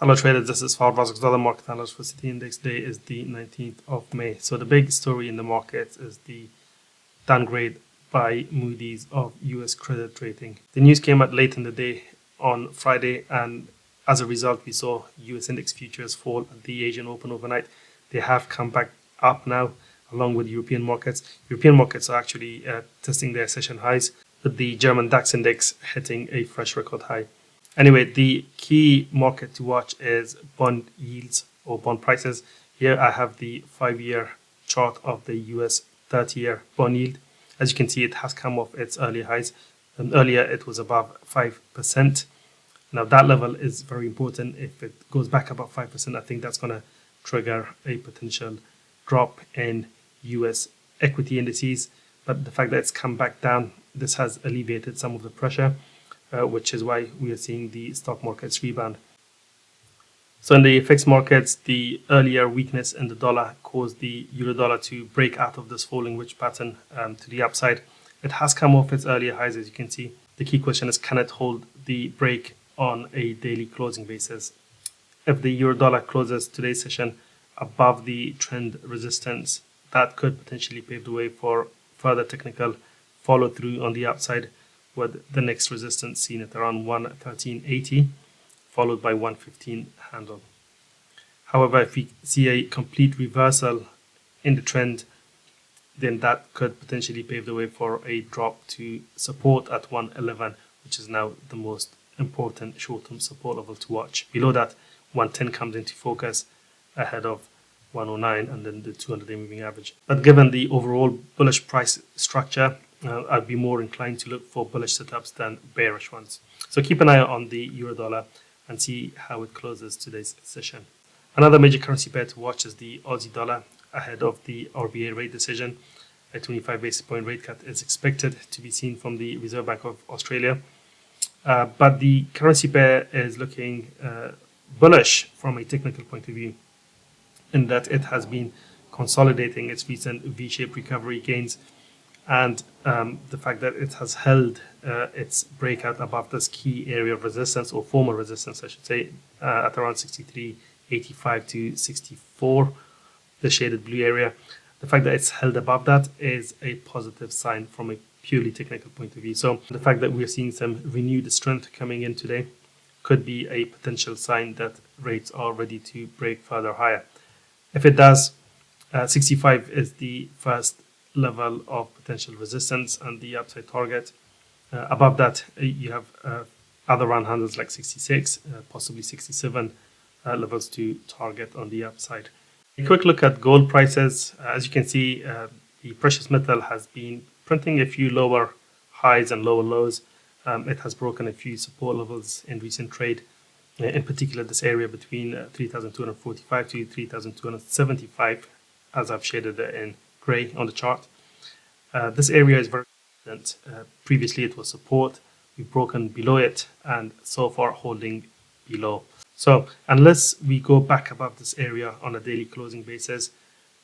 Hello traders, this is Farvaz's dollar market analyst for City Index. Today is the 19th of May. So the big story in the market is the downgrade by Moody's of US credit rating. The news came out late in the day on Friday, and as a result we saw US index futures fall at the Asian Open overnight. They have come back up now along with European markets. European markets are actually testing their session highs, with the German DAX index hitting a fresh record high. Anyway, the key market to watch is bond yields or bond prices. Here I have the 5-year chart of the US 30-year bond yield. As you can see, it has come off its earlier highs. Earlier it was above 5%. Now that level is very important. If it goes back above 5%, I think that's going to trigger a potential drop in US equity indices. But the fact that it's come back down, this has alleviated some of the pressure. Which is why we are seeing the stock markets rebound. So in the FX markets, the earlier weakness in the dollar caused the euro dollar to break out of this falling wedge pattern to the upside. It has come off its earlier highs, as you can see. The key question is, can it hold the break on a daily closing basis? If the euro dollar closes today's session above the trend resistance, that could potentially pave the way for further technical follow through on the upside, with the next resistance seen at around 113.80, followed by 115 handle. However, if we see a complete reversal in the trend, then that could potentially pave the way for a drop to support at 111, which is now the most important short-term support level to watch. Below that, 110 comes into focus ahead of 109 and then the 200-day moving average. But given the overall bullish price structure, I'd be more inclined to look for bullish setups than bearish ones. So keep an eye on the euro dollar and see how it closes today's session. Another major currency pair to watch is the Aussie dollar ahead of the RBA rate decision. A 25 basis point rate cut is expected to be seen from the Reserve Bank of Australia. But the currency pair is looking bullish from a technical point of view, in that it has been consolidating its recent V-shaped recovery gains, and the fact that it has held its breakout above this key area of resistance, or former resistance I should say, at around 63.85 to 64, the shaded blue area. The fact that it's held above that is a positive sign from a purely technical point of view. So the fact that we're seeing some renewed strength coming in today could be a potential sign that rates are ready to break further higher. If it does, 65 is the first level of potential resistance and the upside target. Above that, you have other round handles like 66, possibly 67 levels to target on the upside. A quick look at gold prices. As you can see, the precious metal has been printing a few lower highs and lower lows. It has broken a few support levels in recent trade, in particular this area between 3,245 to 3,275, as I've shaded it in grey on the chart. This area is very important. Previously it was support, we've broken below it, and so far holding below. So unless we go back above this area on a daily closing basis,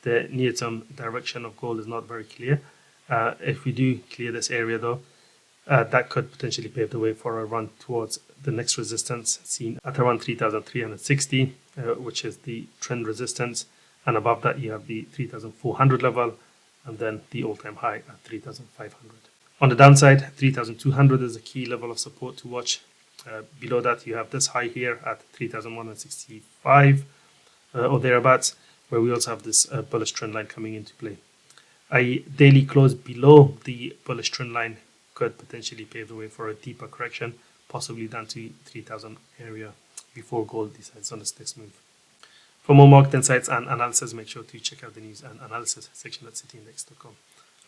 the near-term direction of gold is not very clear. If we do clear this area though, that could potentially pave the way for a run towards the next resistance seen at around 3,360, which is the trend resistance. And above that, you have the 3,400 level, and then the all-time high at 3,500. On the downside, 3,200 is a key level of support to watch. Below that, you have this high here at 3,165 or thereabouts, where we also have this bullish trend line coming into play. A daily close below the bullish trend line could potentially pave the way for a deeper correction, possibly down to 3,000 area before gold decides on its next move. For more market insights and analysis, make sure to check out the news and analysis section at cityindex.com.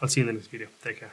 I'll see you in the next video. Take care.